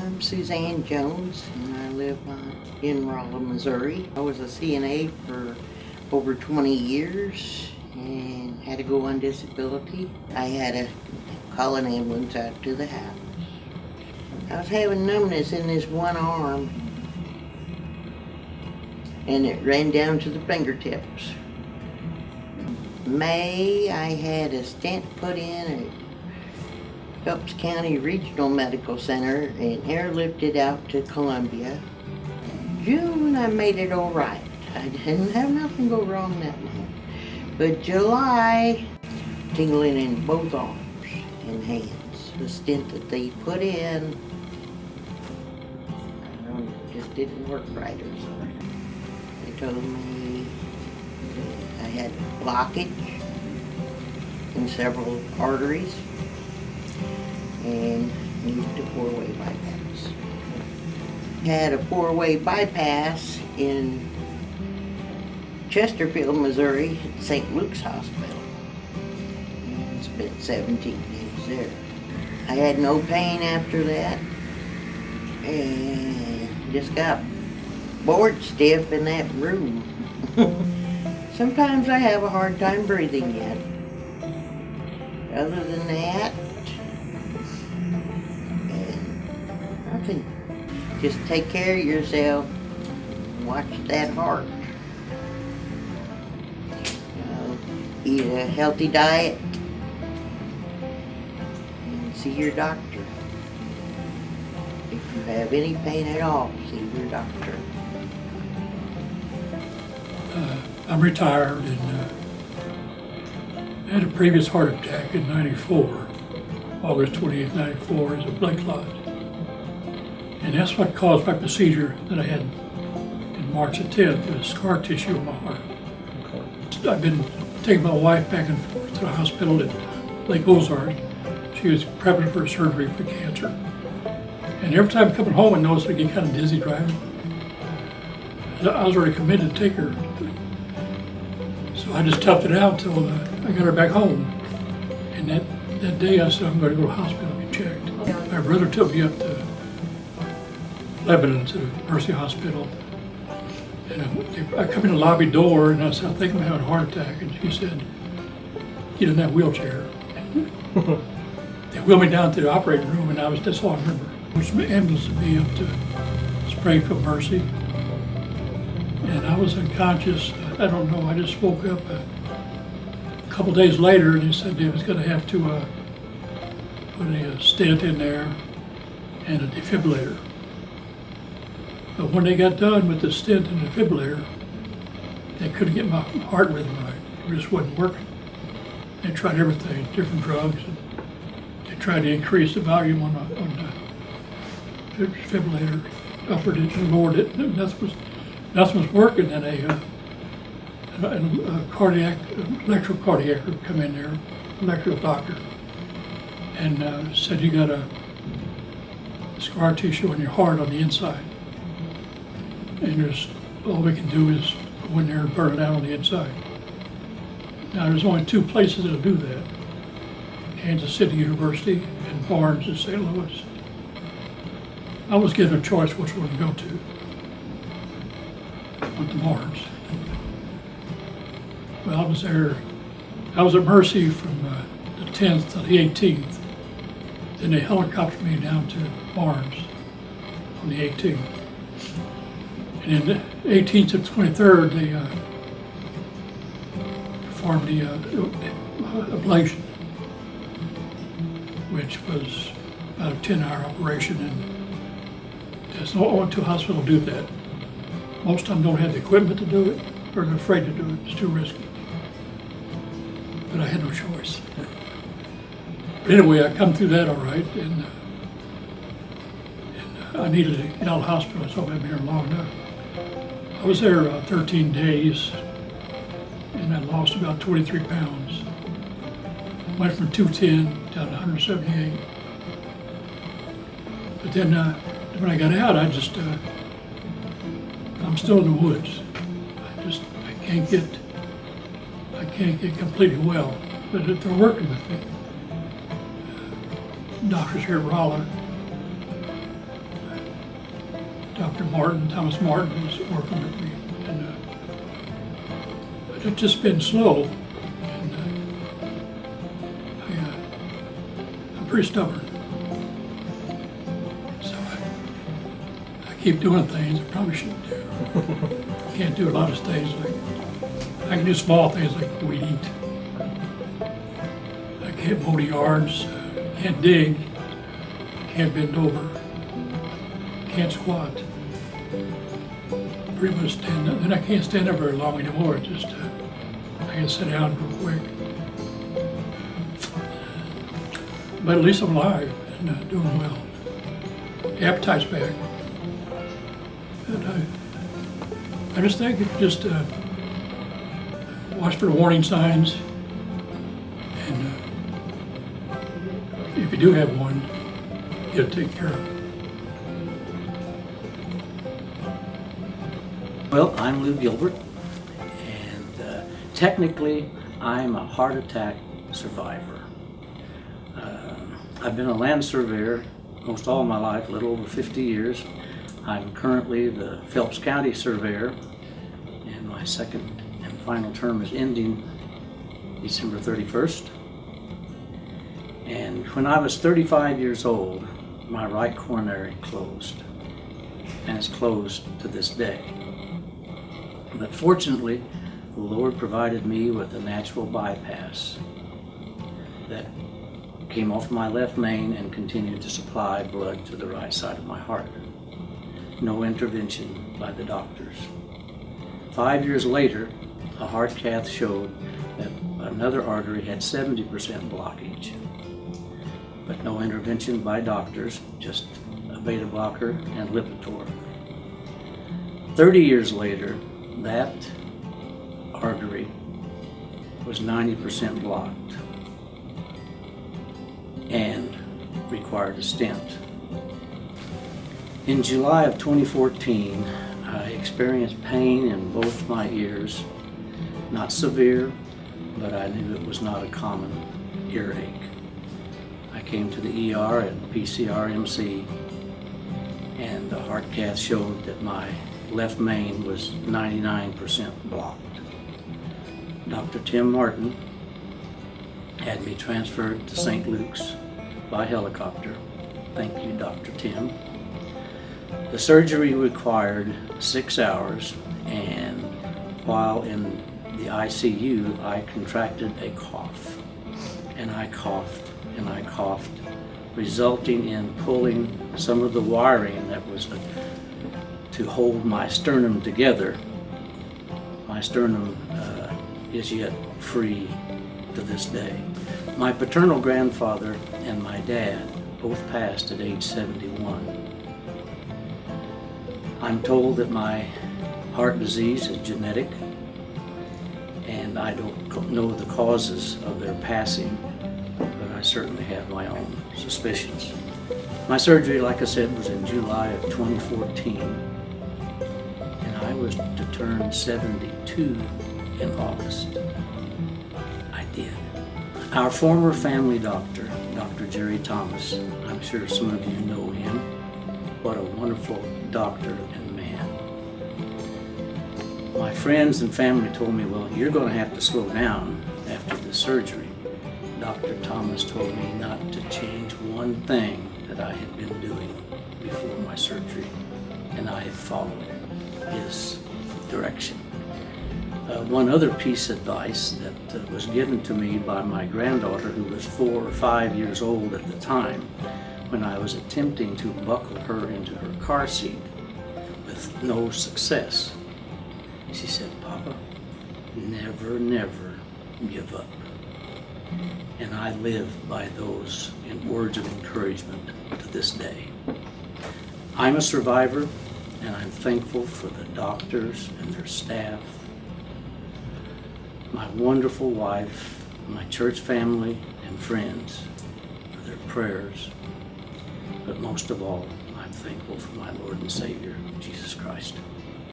I'm Suzanne Jones, and I live in Rolla, Missouri. I was a CNA for over 20 years and had to go on disability. I had to call an ambulance out to the house. I was having numbness in this one arm, and it ran down to the fingertips. May, I had a stent put in at Phelps County Regional Medical Center and airlifted out to Columbia. June, I made it all right. I didn't have nothing go wrong that month. But July, tingling in both arms and hands. The stent that they put in, I don't know, just didn't work right or something. They told me that I had blockage in several arteries and needed a 4-way bypass. Had a 4-way bypass in Chesterfield, Missouri, at St. Luke's Hospital. And spent 17 days there. I had no pain after that, and just got bored stiff in that room. Sometimes I have a hard time breathing yet. Other than that, nothing. Just take care of yourself. Watch that heart. Eat a healthy diet. And see your doctor. If you have any pain at all, see your doctor. I'm retired and had a previous heart attack in '94, August 28, '94, as a blood clot. And that's what caused my procedure that I had in March the 10th. It was scar tissue in my heart. I've been taking my wife back and forth to the hospital at Lake Ozark. She was prepping for surgery for cancer. And every time coming home, I noticed I get kind of dizzy driving. I was already committed to take her. So I just toughed it out until I got her back home. And that day I said, I'm going to go to the hospital and get checked. My brother took me up to Lebanon to the Mercy Hospital. And I come in the lobby door and I said, I think I'm having a heart attack. And she said, get in that wheelchair. They wheeled me down to the operating room and that's all I remember. There was an ambulance to me up to Springfield Mercy. And I was unconscious. I don't know, I just woke up a couple days later and they said they was gonna have to put a stent in there and a defibrillator. But when they got done with the stent and defibrillator, they couldn't get my heart rhythm right. It just wasn't working. They tried everything, different drugs, and they tried to increase the volume on the defibrillator, upward it and lowered it. Nothing was working, and a electrocardiac would come in there, electrical doctor, and said you got a scar tissue in your heart on the inside. And all we can do is go in there and burn it out on the inside. Now there's only 2 places that'll do that. Kansas City University and Barnes in St. Louis. I was given a choice which one to go to. I went to Barnes. Well, I was at Mercy from the 10th to the 18th. Then they helicoptered me down to Barnes on the 18th. And in the 18th to 23rd, they performed the ablation, which was about a 10-hour operation, and there's no only 2 hospitals do that. Most of them don't have the equipment to do it, or they're afraid to do it. It's too risky. But I had no choice. But anyway, I come through that all right, and I needed to get out of the hospital, so I've been here long enough. I was there 13 days, and I lost about 23 pounds. Went from 210 down to 178. But then when I got out, I'm still in the woods. I can't get completely well, but they're working with me. Doctors here at Rolla Dr. Martin, Thomas Martin, is working with me. And, but it's just been slow. And I'm pretty stubborn. So I keep doing things I probably shouldn't do. Can't do a lot of things. I can do small things like weed. I can't mow the yards, can't dig, can't bend over, can't squat. Pretty much stand up, and I can't stand up very long anymore. Just I can sit down real quick. But at least I'm alive and doing well. The appetite's back. And I just think just watch for the warning signs, and if you do have one, you gotta take care of it. Well, I'm Lou Gilbert, and technically I'm a heart attack survivor. I've been a land surveyor most all my life, a little over 50 years. I'm currently the Phelps County surveyor, and my second and final term is ending December 31st. And when I was 35 years old, my right coronary closed, and it's closed to this day. But fortunately, the Lord provided me with a natural bypass that came off my left main and continued to supply blood to the right side of my heart. No intervention by the doctors. 5 years later, a heart cath showed that another artery had 70% blockage, but no intervention by doctors, just a beta blocker and Lipitor. 30 years later, that artery was 90% blocked and required a stent. In July of 2014, I experienced pain in both my ears, not severe, but I knew it was not a common earache. I came to the ER at PCRMC, and the heart cath showed that my left main was 99% blocked. Dr. Tim Martin had me transferred to St. Luke's by helicopter. Thank you, Dr. Tim. The surgery required 6 hours, and while in the ICU, I contracted a cough. And I coughed, and I coughed, resulting in pulling some of the wiring that was to hold my sternum together. My sternum is yet free to this day. My paternal grandfather and my dad both passed at age 71. I'm told that my heart disease is genetic, and I don't know the causes of their passing, but I certainly have my own suspicions. My surgery, like I said, was in July of 2014, and I was to turn 72 in August. I did. Our former family doctor, Dr. Jerry Thomas, I'm sure some of you know him. What a wonderful doctor and man. My friends and family told me, well, you're going to have to slow down after the surgery. Dr. Thomas told me not to change one thing that I had been doing before my surgery, and I had followed his direction. One other piece of advice that was given to me by my granddaughter, who was 4 or 5 years old at the time, when I was attempting to buckle her into her car seat with no success. She said, "Papa, never, never give up." And I live by those words of encouragement to this day. I'm a survivor, and I'm thankful for the doctors and their staff, my wonderful wife, my church family and friends for their prayers, but most of all, I'm thankful for my Lord and Savior, Jesus Christ.